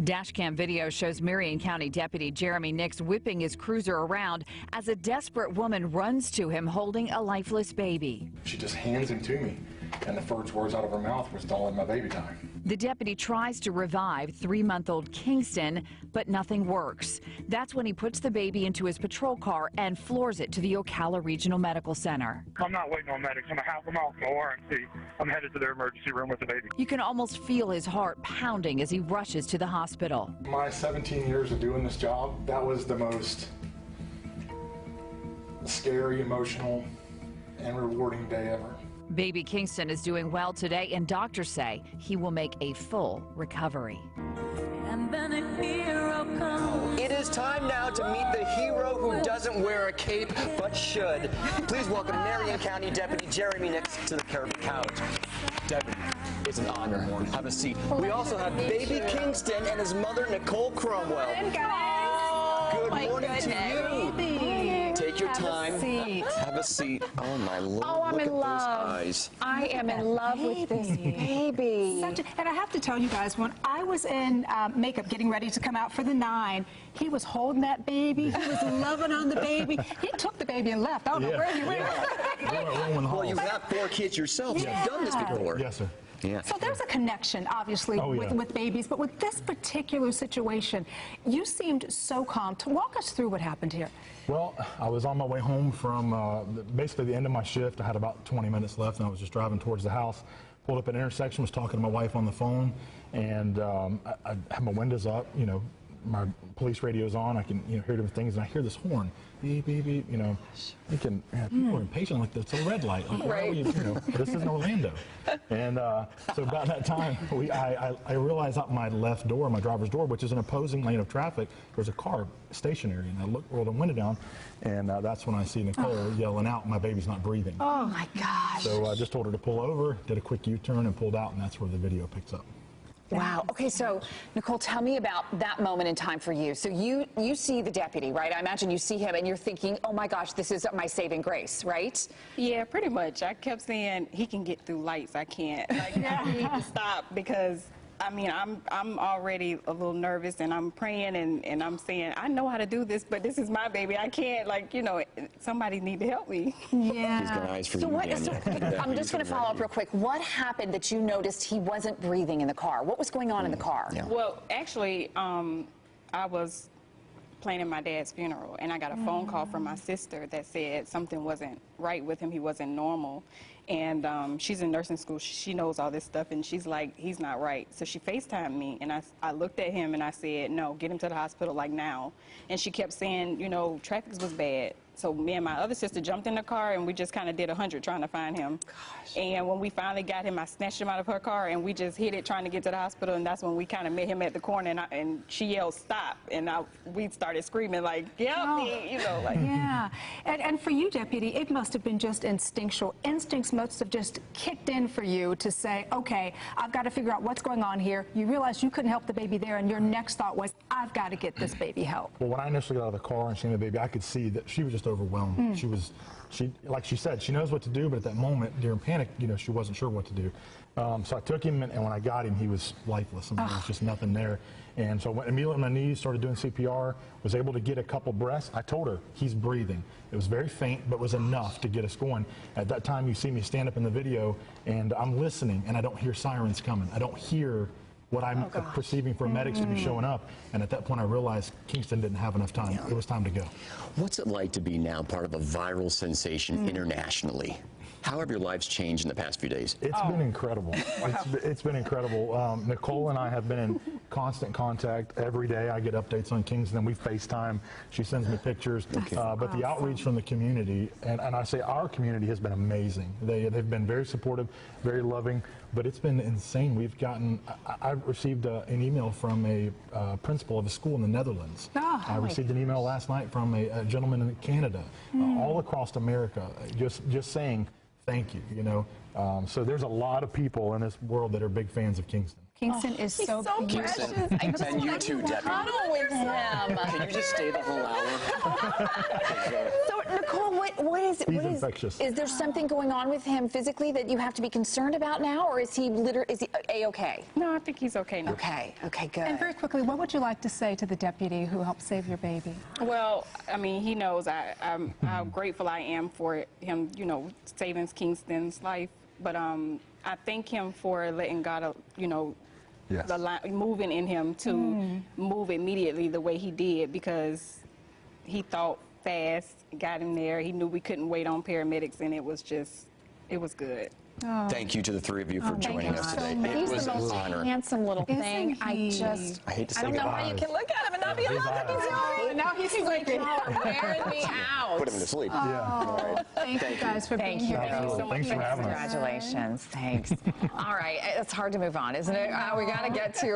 Dashcam video shows Marion County Deputy Jeremy Nix whipping his cruiser around as a desperate woman runs to him holding a lifeless baby. She just hands him to me, and the first words out of her mouth was, "Don't let my baby die." The deputy tries to revive 3-month-old Kingston, but nothing works. That's when he puts the baby into his patrol car and floors it to the Ocala Regional Medical Center. I'm not waiting on medics. I'm a half a mile from the RMC. I'm headed to their emergency room with the baby. You can almost feel his heart pounding as he rushes to the hospital. My 17 years of doing this job, that was the most scary, emotional, and rewarding day ever. Baby Kingston is doing well today, and doctors say he will make a full recovery. And then a hero comes. It is time now to meet the hero who doesn't wear a cape but should. Please welcome Marion County Deputy Jeremy Nix to the Caribou Couch. Deputy, it's an honor. Have a seat. We also have baby Kingston and his mother, Nicole Cromwell. Good morning to you. Take your time. Have a seat. Oh, my Lord. Oh, I'm Look in at love. those eyes. I am in love with this baby. And I have to tell you guys, when I was in makeup getting ready to come out for the 9, he was holding that baby. He was loving on the baby. He took the baby and left. I don't know where he went. Well, you have 4 kids yourself. You've done this before. Yes, sir. Yeah. So there's a connection, obviously, with babies. But with this particular situation, you seemed so calm. To walk us through what happened here. Well, I was on my way home from basically the end of my shift. I had about 20 minutes left, and I was just driving towards the house. Pulled up at an intersection, was talking to my wife on the phone, and I had my windows up, you know, my police radio's on, I can hear different things, and I hear this horn, beep, beep, beep, you know. Thinking, people are impatient, like it's a red light. Like, right. This isn't Orlando. And so about that time, I realized out my left door, my driver's door, which is an opposing lane of traffic, there was a car stationary, and I rolled the window down, and that's when I see Nicole yelling out, "My baby's not breathing." Oh my gosh. So I just told her to pull over, did a quick U-turn, and pulled out, and that's where the video picks up. Wow. Okay, so Nicole, tell me about that moment in time for you. So you see the deputy, right? I imagine you see him and you're thinking, oh my gosh, this is my saving grace, right? Yeah, pretty much. I kept saying he can get through lights. I can't. Like, I need to stop because I mean, I'm already a little nervous, and I'm praying, and I'm saying, I know how to do this, but this is my baby. I can't, like, you know, somebody need to help me. Yeah. He's got eyes for you, Daniel. I'm just going to follow up real quick. What happened that you noticed he wasn't breathing in the car? What was going on in the car? Yeah. Well, actually, I was planning my dad's funeral, and I got a phone call from my sister that said something wasn't right with him. He wasn't normal. And she's in nursing school. She knows all this stuff, and she's like, he's not right. So she FaceTimed me, and I looked at him, and I said, no, get him to the hospital, like, now. And she kept saying, you know, traffic was bad. So me and my other sister jumped in the car, and we just kind of did 100 trying to find him. Gosh. And when we finally got him, I snatched him out of her car, and we just hit it trying to get to the hospital, and that's when we kind of met him at the corner, and she yelled, stop, and we started screaming, like, help me, you know, like. Yeah, and for you, Deputy, it must have been just instinctual. Instincts must have just kicked in for you to say, okay, I've got to figure out what's going on here. You realized you couldn't help the baby there, and your next thought was, I've got to get this baby help. Well, when I initially got out of the car and seen the baby, I could see that she was just overwhelmed. She like she said, she knows what to do, but at that moment, during panic, you know, she wasn't sure what to do. So I took him, and when I got him, he was lifeless. I mean, there was just nothing there. And so I went immediately on my knees, started doing CPR, was able to get a couple breaths. I told her, he's breathing. It was very faint, but was enough to get us going. At that time, you see me stand up in the video, and I'm listening, and I don't hear sirens coming. I don't hear what I'm perceiving for medics to be showing up. And at that point, I realized Kingston didn't have enough time. It was time to go. What's it like to be now part of a viral sensation internationally? How have your lives changed in the past few days? It's been incredible. It's been incredible. Nicole and I have been in constant contact every day. I get updates on Kingston. We FaceTime. She sends me pictures. But the outreach from the community, and I say our community, has been amazing. They've been very supportive, very loving, but it's been insane. We've gotten, I received an email from a principal of a school in the Netherlands. I received an email last night from a gentleman in Canada, all across America, just saying, thank you, you know. So there's a lot of people in this world that are big fans of Kingston. Kingston is so Kingston, beautiful. and you too, Debbie. Cuddle with him. Can you just stay the whole hour? So, Nicole, what is infectious. Is there something going on with him physically that you have to be concerned about now, or is he A-okay? No, I think he's okay now. Okay, good. And very quickly, what would you like to say to the deputy who helped save your baby? Well, I mean, he knows how grateful I am for him, you know, saving Kingston's life. But I thank him for letting God, you know, Yes. moving in him to move immediately the way he did, because he thought fast, got him there. He knew we couldn't wait on paramedics, and it was good. Oh. Thank you to the three of you for joining us today. It He's was the an most honor. handsome little thing. Isn't he? I hate to say I don't know goodbye. how you can look at him and not be in love with him. Sorry. Now he's sleeping. Wearing me out. Put him to sleep. Oh, thank you guys for being here. Absolutely. Thanks for having us. Congratulations. Thanks. All right. It's hard to move on, isn't it? We got to get to